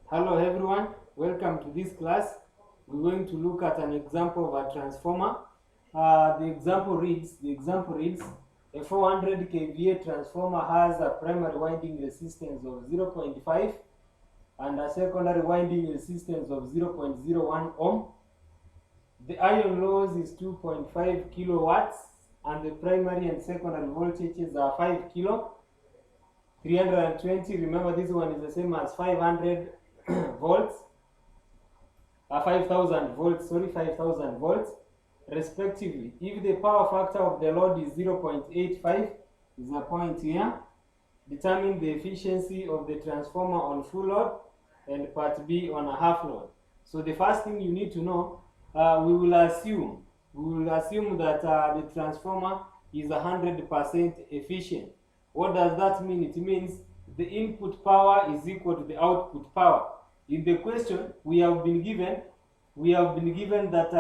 Hello everyone, welcome to this class. We're going to look at an example of a transformer. The example reads, a 400 kVA transformer has a primary winding resistance of 0.5 and a secondary winding resistance of 0.01 ohm. The iron loss is 2.5 kilowatts and the primary and secondary voltages are 5 kilo. 320, remember this one is the same as 500 volts, 5000 volts, 5000 volts respectively. If the power factor of the load is 0.85, is a point here, determine the efficiency of the transformer on full load and part B on a half load. So the first thing you need to know, we will assume that the transformer is 100% efficient. What does that mean? It means the input power is equal to the output power. In the question, we have been given that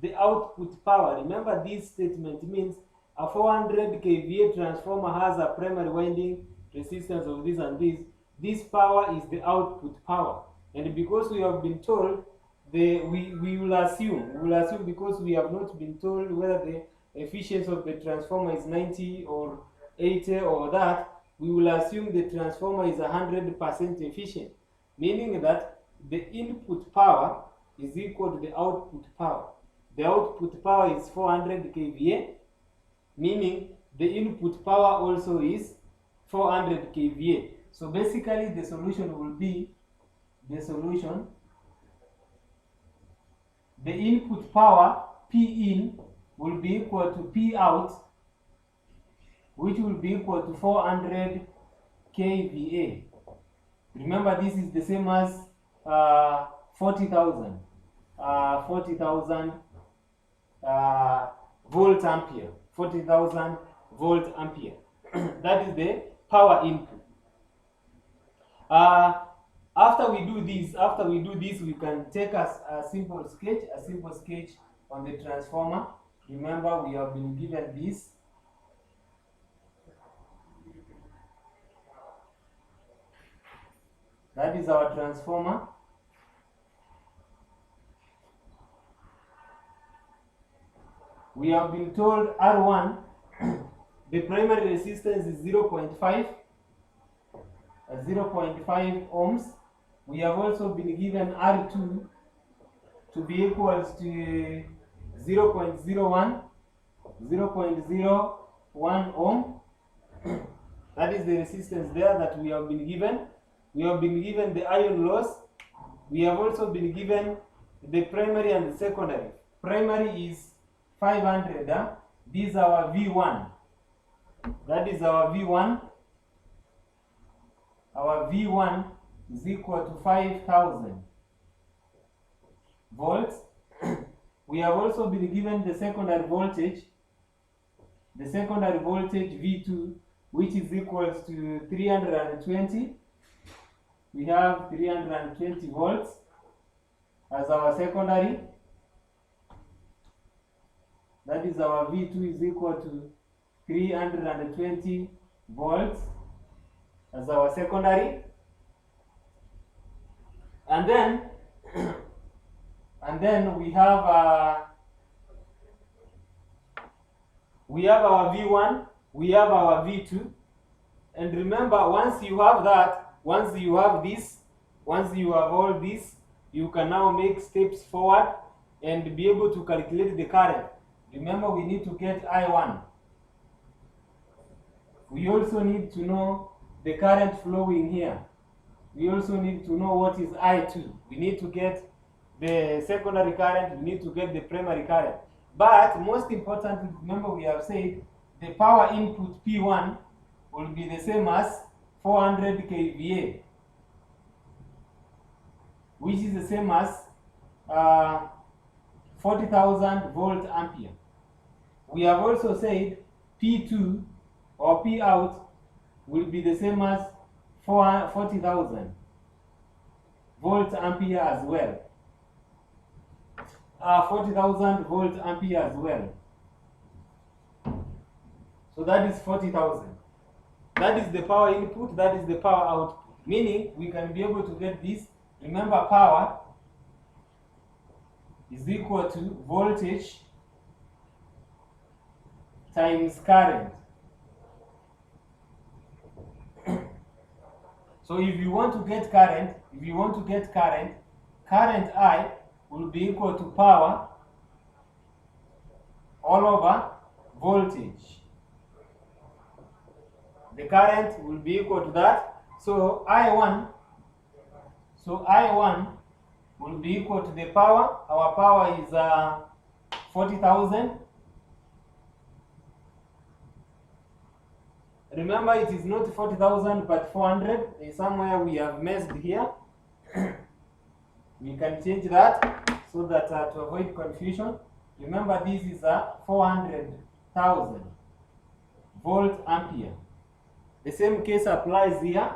the output power, remember this statement means a 400 kVA transformer has a primary winding resistance of this and this. This power is the output power. And because we have been told, we will assume because we have not been told whether the efficiency of the transformer is 90 or 80 or that, we will assume the transformer is 100% efficient, meaning that the input power is equal to the output power. The output power is 400 kVA, meaning the input power also is 400 kVA. So basically the solution will be the input power P in will be equal to P out, which will be equal to 400 kVA. Remember, this is the same as 40,000 volt ampere. 40,000 volt ampere. That is the power input. After we do this, we can take a simple sketch on the transformer. Remember, we have been given this. That is our transformer. We have been told R1, the primary resistance is 0.5 ohms. We have also been given R2 to be equals to 0.01 ohm. That is the resistance there that we have been given. We have been given the iron loss. We have also been given the primary and the secondary. Primary is 500. This is our V1. That is our V1. Our V1 is equal to 5000 volts. We have also been given the secondary voltage. The secondary voltage V2, which is equals to 320. We have 320 volts as our secondary. That is our V2 is equal to 320 volts as our secondary. And then we have our V1, we have our V2. And remember, once you have all this, you can now make steps forward and be able to calculate the current. Remember, we need to get I1. We also need to know the current flowing here. We also need to know what is I2. We need to get the secondary current, we need to get the primary current. But most importantly, remember we have said the power input P1 will be the same as 400 kVA, which is the same as 40,000 volt ampere. We have also said P2 or P out will be the same as 40,000 volt ampere as well. 40,000 volt ampere as well. So that is 40,000. That is the power input, that is the power output. Meaning we can be able to get this Remember, power is equal to voltage times current. So if you want to get current, current I will be equal to power all over voltage. The current will be equal to that. So I1 will be equal to the power. Our power is 40,000. Remember, it is not 40,000 but 400. Somewhere we have messed here. We can change that so that to avoid confusion. Remember, this is a 400,000 volt ampere. The same case applies here,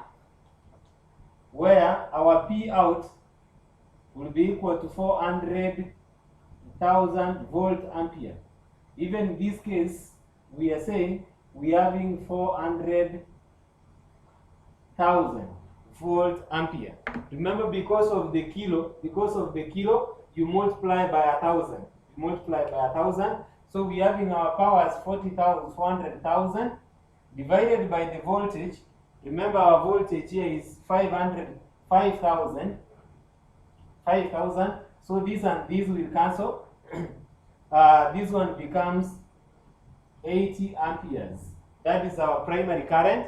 where our P out will be equal to 400,000 volt ampere. Even in this case, we are saying we are having 400,000 volt ampere. Remember, because of the kilo, you multiply by 1,000. You multiply by 1,000. So we are having our power as 400,000 divided by the voltage. Remember, our voltage here is 5,000. So these and these will cancel. This one becomes 80 amperes. That is our primary current.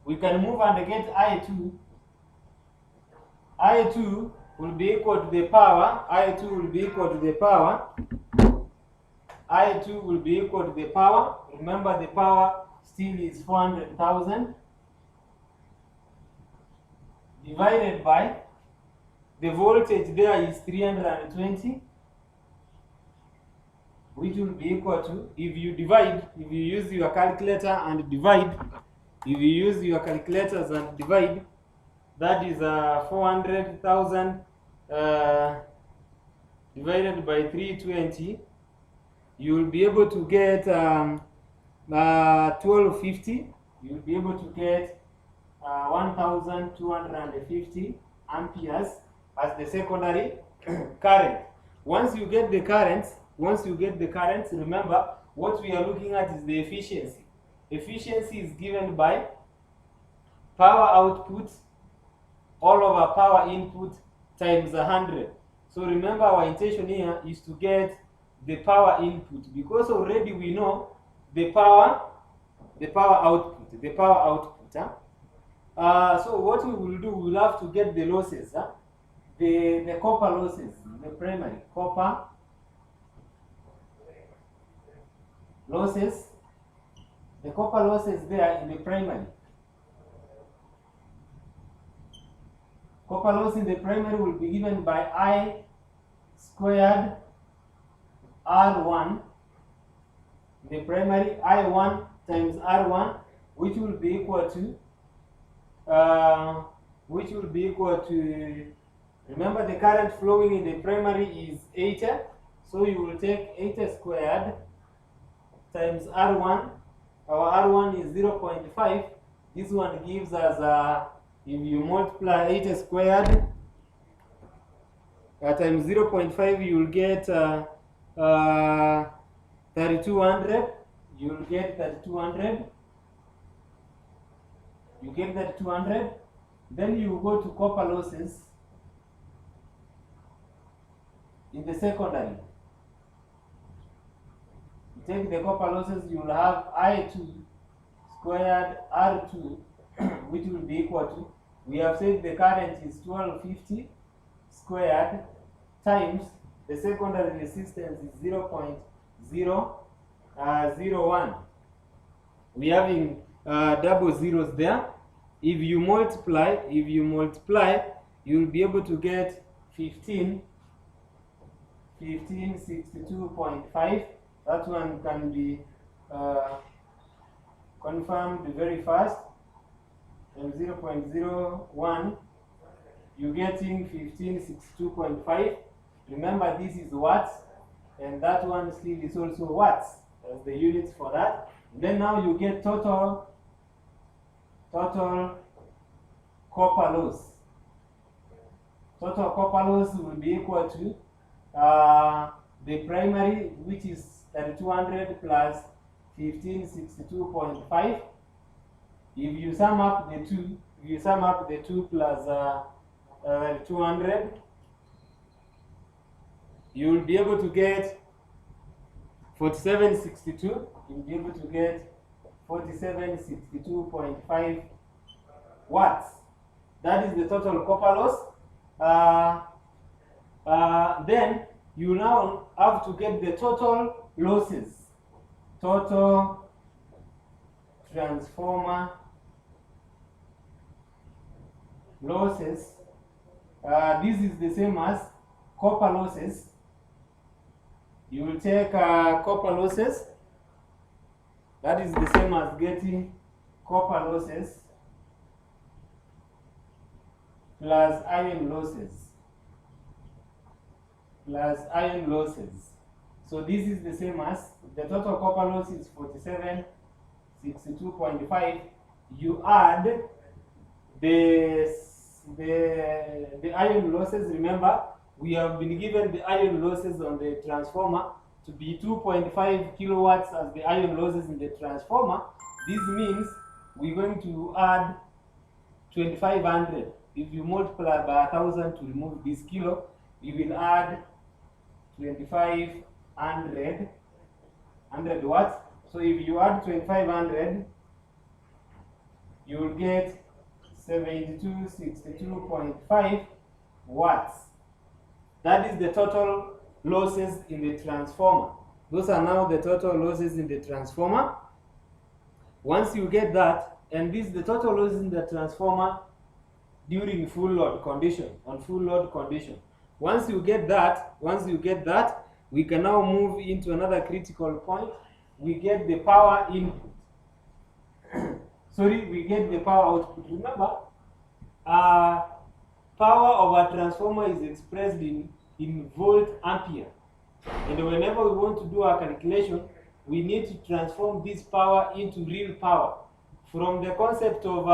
We can move and get I2. I2 will be equal to the power. I2 will be equal to the power. I2 will be equal to the power. Remember, the power still is 400,000 divided by the voltage there is 320, which will be equal to, if you use your calculator and divide, that is 400,000 divided by 320, you will be able to get 1250. You will be able to get 1,250 amperes as the secondary current. Once you get the currents, remember, what we are looking at is the efficiency. Efficiency is given by power output all over power input times 100. So remember, our intention here is to get the power input, because already we know the power output. So what we will do, we will have to get the losses, the copper losses, the primary copper losses, the copper losses there in the primary. Copper loss in the primary will be given by I squared R1. In the primary, I1 times R1, which will be equal to, remember, the current flowing in the primary is 80, so you will take 80 squared times R1. Our R1 is 0.5. This one gives us, if you multiply 80 squared times 0.5, you will get 3,200. You will get 3,200. You get 3,200. Then you go to copper losses in the secondary. You take the copper losses, you will have I2 squared R2, which will be equal to, we have said the current is 1250 squared times the secondary resistance is 0.001. We are having double zeros there. If you multiply, you will be able to get 1562.5. That one can be confirmed very fast. And 0.01, you're getting 1562.5. Remember, this is watts, and that one still is also watts as the units for that. Then now you get total copper loss. total copper loss will be equal to the primary, which is 3200 plus 1562.5. If you sum up the two plus 200, you will be able to get 4762. You'll be able to get 4762.5 watts. That is the total copper loss. Then you now have to get the total losses. Total transformer losses. This is the same as copper losses. You will take copper losses. That is the same as getting copper losses plus iron losses. So this is the same as the total copper loss is 4762.5. You add the iron losses. Remember, we have been given the iron losses on the transformer to be 2.5 kilowatts as the iron losses in the transformer. This means we're going to add 2500. If you multiply by 1000 to remove this kilo, you will add 2500 watts. So if you add 2500, you will get 7262.5 watts. That is the total losses in the transformer. Those are now the total losses in the transformer. Once you get that, and this is the total losses in the transformer during full load condition, on full load condition. Once you get that, we can now move into another critical point. We get the power input. We get the power output. Remember, power of a transformer is expressed in volt ampere. And whenever we want to do our calculation, we need to transform this power into real power. From the concept of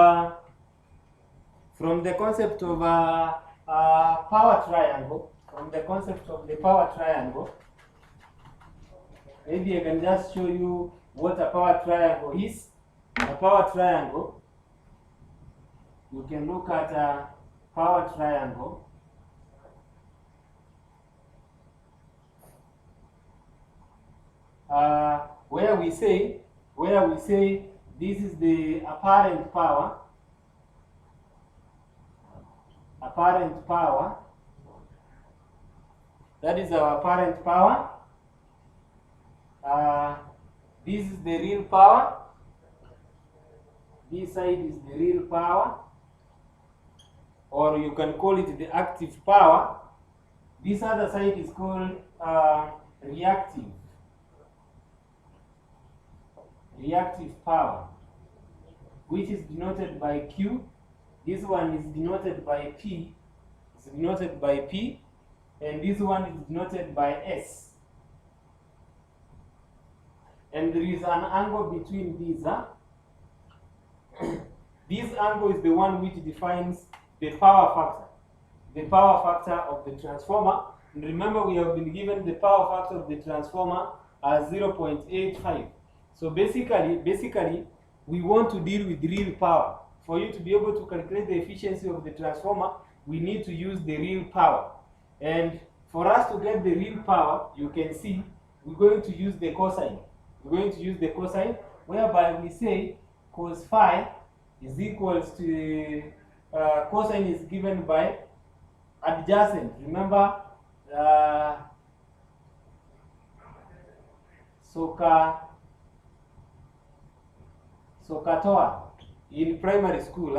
power triangle, maybe I can just show you what a power triangle is. A power triangle, you can look at a power triangle. Where we say this is the apparent power. That is our apparent power. This is the real power. This side is the real power, or you can call it the active power. This other side is called reactive power, which is denoted by Q. This one is denoted by P. And this one is denoted by S. And there is an angle between these. This angle is the one which defines the power factor of the transformer. And remember, we have been given the power factor of the transformer as 0.85. So basically, we want to deal with real power. For you to be able to calculate the efficiency of the transformer, we need to use the real power. And for us to get the real power, you can see we're going to use the cosine. Whereby we say cos phi is equals to cosine is given by adjacent. Remember, SOHCAHTOA in primary school,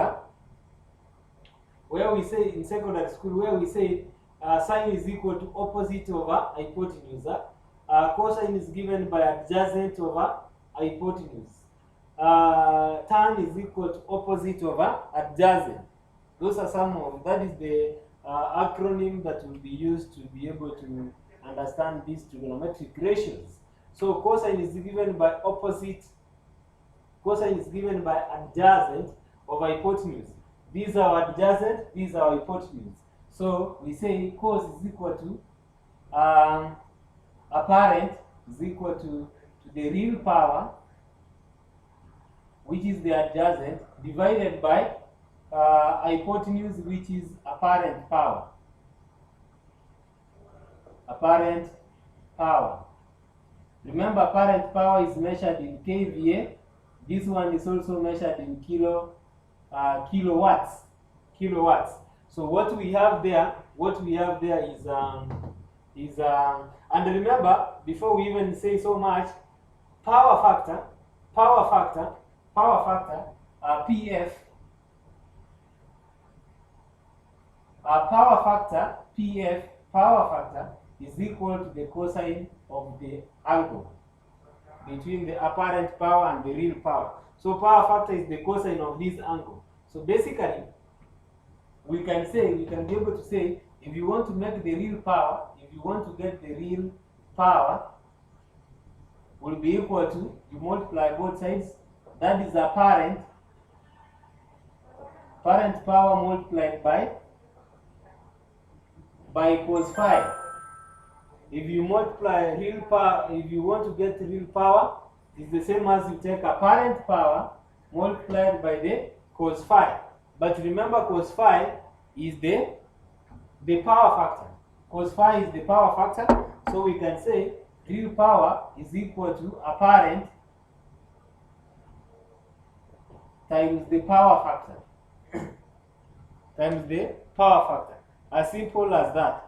where we say in secondary school, where we say sine is equal to opposite over hypotenuse. Cosine is given by adjacent over hypotenuse. Tan is equal to opposite over adjacent. Those are that is the acronym that will be used to be able to understand these trigonometric ratios. So cosine is given by opposite, cosine is given by adjacent over hypotenuse. These are adjacent, these are hypotenuse. So we say cos is equal to apparent is equal to the real power, which is the adjacent, divided by hypotenuse, which is apparent power. Apparent power. Remember, apparent power is measured in kVA. This one is also measured in kilowatts. Kilowatts. So what we have there is and remember, before we even say so much, power factor, PF, power factor is equal to the cosine of the angle between the apparent power and the real power. So power factor is the cosine of this angle. So basically, we can be able to say, if you want to make the real power, if you want to get the real power, will be equal to, you multiply both sides, that is apparent power multiplied by cos phi. If you multiply real power, if you want to get real power, it's the same as you take apparent power multiplied by the cos phi. But remember, cos phi is the power factor. Cos phi is the power factor, so we can say real power is equal to apparent times the power factor. Times the power factor. As simple as that.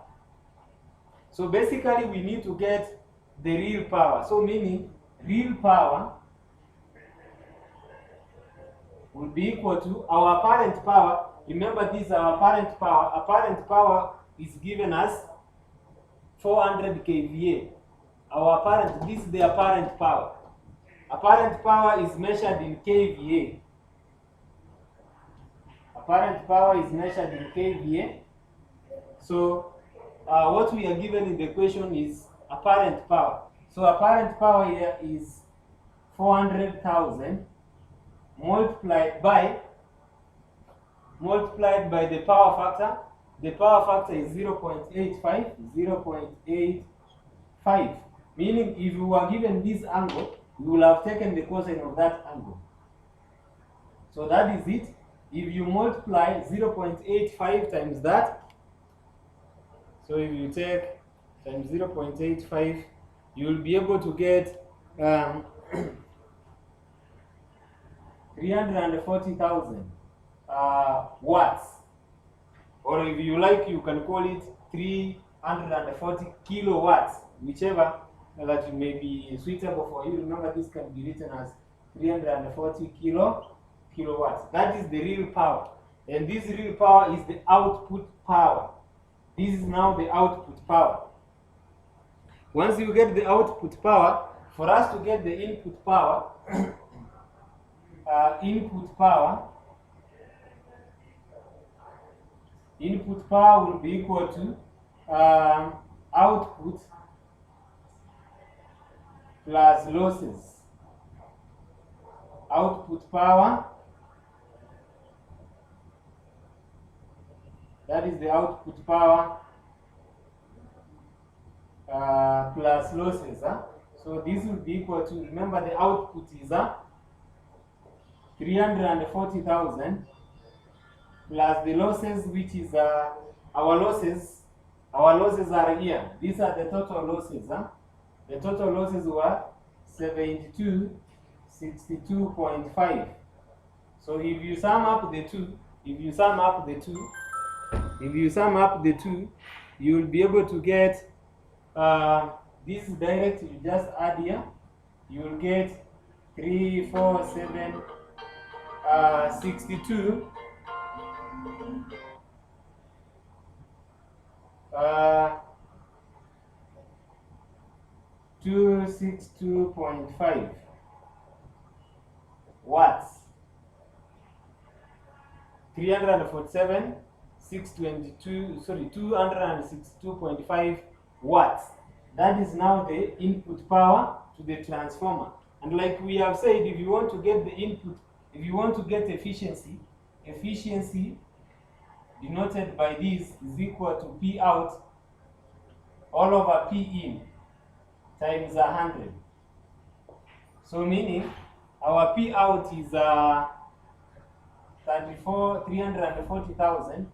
So basically, we need to get the real power. So meaning, real power will be equal to our apparent power. Remember, this is our apparent power. Apparent power is given as 400 kVA. This is the apparent power. Apparent power is measured in kVA. Apparent power is measured in kVA. So what we are given in the equation is apparent power. So apparent power here is 400,000 multiplied by the power factor. The power factor is 0.85, meaning if you were given this angle, you will have taken the cosine of that angle. So that is it. If you multiply 0.85 times that, so if you take times 0.85, you will be able to get 340,000 watts. Or if you like, you can call it 340 kilowatts, whichever that may be suitable for you. Remember, this can be written as 340 kilowatts. That is the real power. And this real power is the output power. This is now the output power. Once you get the output power, for us to get the input power, input power will be equal to output plus losses. Output power, that is the output power plus losses. So this will be equal to, remember the output is 340,000 plus the losses, which is our losses are here. These are the total losses. The total losses were 62.5. So if you sum up the two, you will be able to get this is direct. You just add here. You will get 3, 4, 7, 62. 262.5 watts. 347, 262.5 watts. That is now the input power to the transformer. And like we have said, if you want to get the input, if you want to get efficiency denoted by this, is equal to P out all over P in times 100. So meaning our P out is 340,000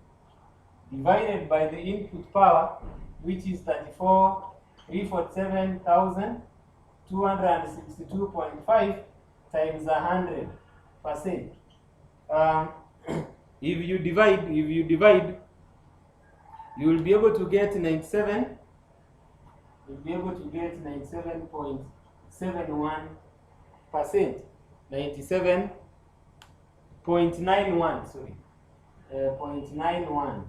divided by the input power, which is 347,262.5 times 100%. If you divide, you will be able to get 97. You'll be able to get 97.71%. 97.91. Sorry, 0.91.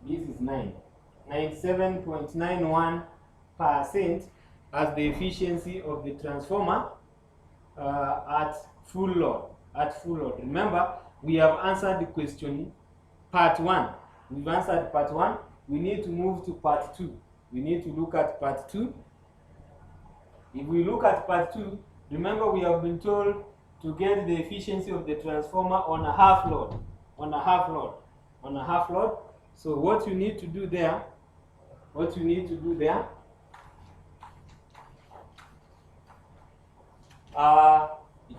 This is 9. 97.91% as the efficiency of the transformer at full load. Remember, we have answered the question part 1. We've answered part 1. We need to move to part 2. We need to look at part 2. If we look at part 2, remember we have been told to get the efficiency of the transformer on a half load. So what you need to do there, it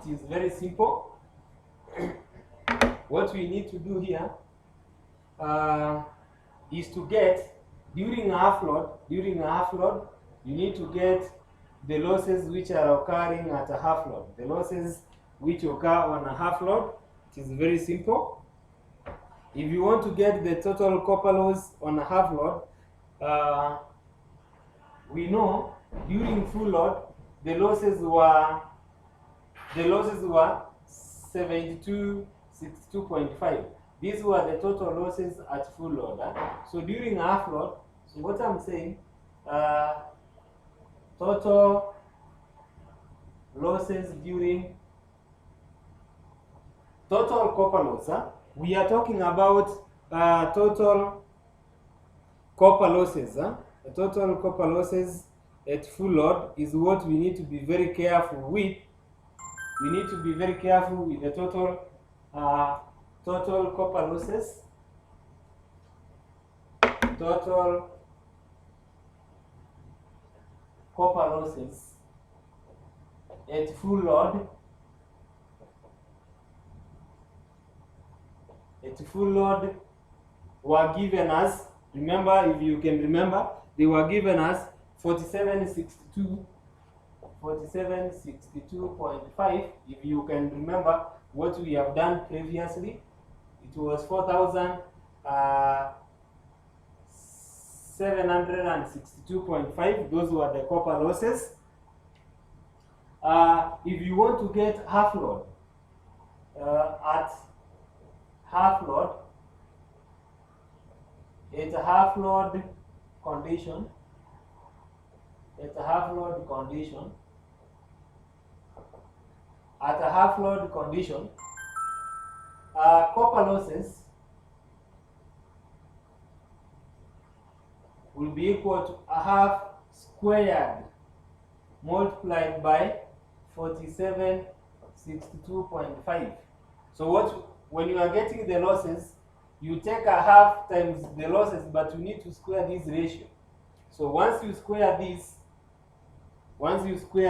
is very simple. What we need to do here is to get, during a half load, you need to get the losses which are occurring at a half load. The losses which occur on a half load, it is very simple. If you want to get the total copper loss on a half load, we know during full load the losses were 62.5. These were the total losses at full load. So during half load, so what I'm saying, total losses during total copper loss. We are talking about total copper losses. The total copper losses at full load is what we need to be very careful with. We need to be very careful with the total copper losses. Total copper losses at full load. Were given us, remember, if you can remember, they were given us 4762.5. If you can remember what we have done previously, it was 4,762.5. Those were the copper losses. If you want to get half load, at half load condition, copper losses will be equal to a half squared multiplied by 4762.5. So when you are getting the losses, you take a half times the losses, but you need to square this ratio. So once you square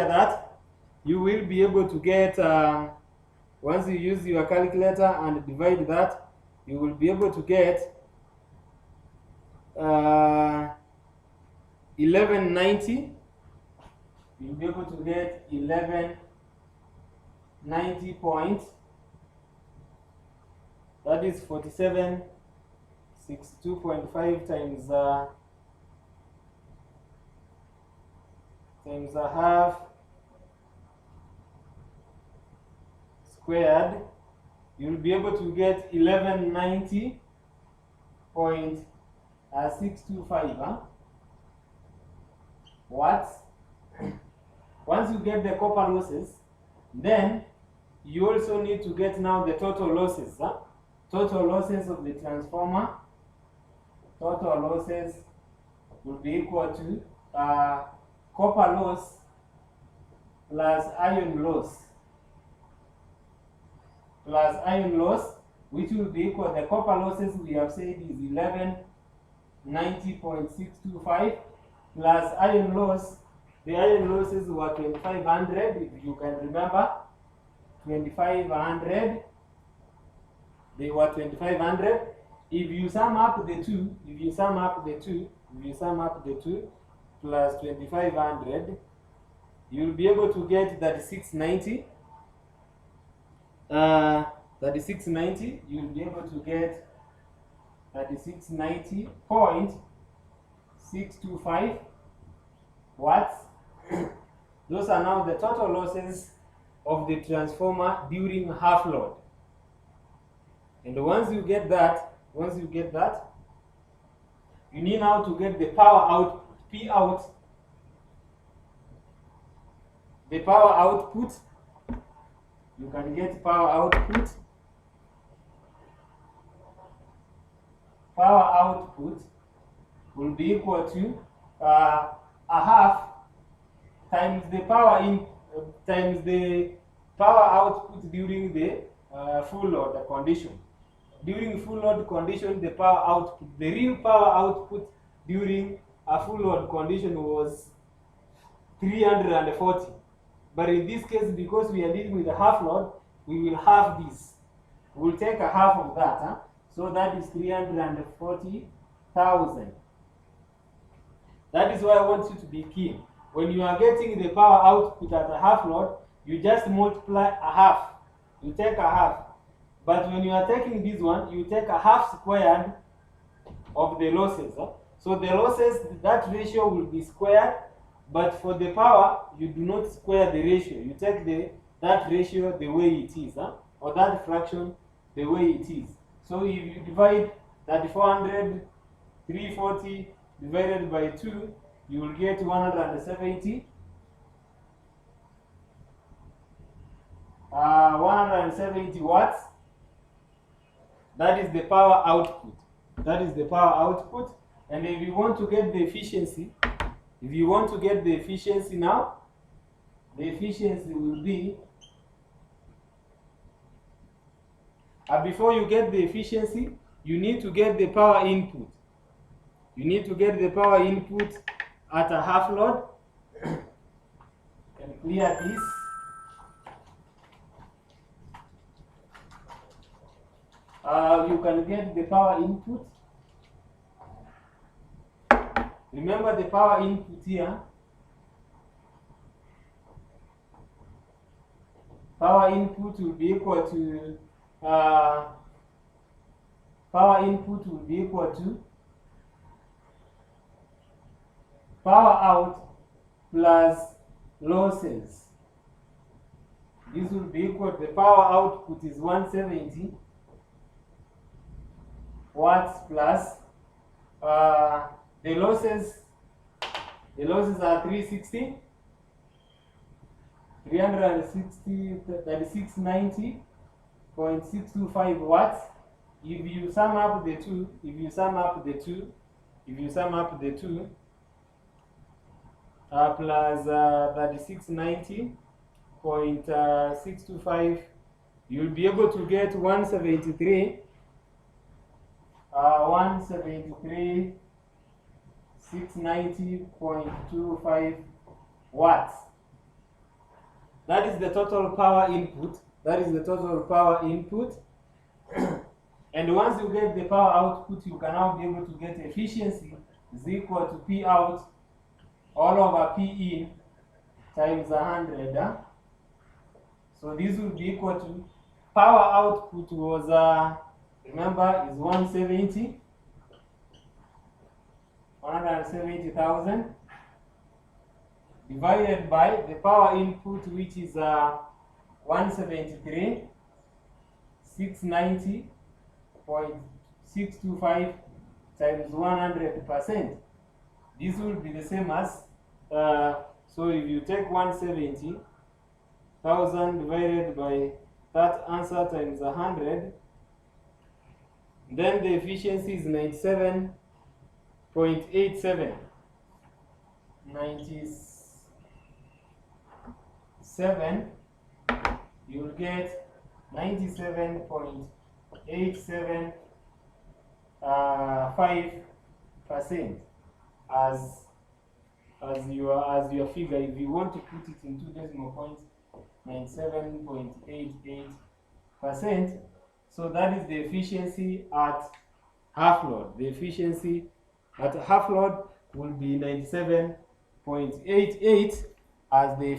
that, you will be able to get, once you use your calculator and divide that, you will be able to get 1190. You'll be able to get 1190 points. That is 4762.5 times a half squared. You'll be able to get 1190.625 watts. Once you get the copper losses, then you also need to get now the total losses. Total losses of the transformer. Total losses will be equal to copper loss plus iron loss. which will be equal, the copper losses we have said is 1190.625 plus iron loss. The iron losses were 2500, if you can remember. 2500, they were 2500. If you sum up the two, plus 2500, you'll be able to get 3690. 3690, you'll be able to get 3690.625 watts. Those are now the total losses of the transformer during half load. And once you get that, you need now to get the power output, P out. The power output, you can get power output. Power output will be equal to a half times the power in times the power output during the full load condition. During full load condition, the power output, the real power output during a full load condition was 340. But in this case, because we are dealing with a half load, we will have this. We'll take a half of that. So that is 340,000. That is why I want you to be keen. When you are getting the power output at a half load, you just multiply a half. You take a half. But when you are taking this one, you take a half squared of the losses. So the losses, that ratio will be squared, but for the power, you do not square the ratio. You take that ratio the way it is, or that fraction the way it is. So if you divide that 340 divided by 2, you will get 170. 170 watts. That is the power output. And if you want to get the efficiency, now, the efficiency will be, before you get the efficiency, you need to get the power input. You need to get the power input at a half load. And clear this. You can get the power input. Remember the power input here. Power input will be equal to power out plus losses. This will be equal to, the power output is 170 watts plus the losses are 3690.625 watts. If you sum up the two, plus 3690.625, you'll be able to get 173,690.25 watts. That is the total power input. And once you get the power output, you can now be able to get efficiency is equal to P out all over P in times 100. So this will be equal to, power output was, remember, is 170,000 divided by the power input, which is 173,690.625 times 100%. This will be the same as, so if you take 170,000 divided by that answer times 100, then the efficiency is 97.87. 97, you'll get 97.87 97.875% as your figure. If you want to put it in 2 decimal points, 97.88%. So that is the efficiency at half load. The efficiency at half load will be 97.88 as the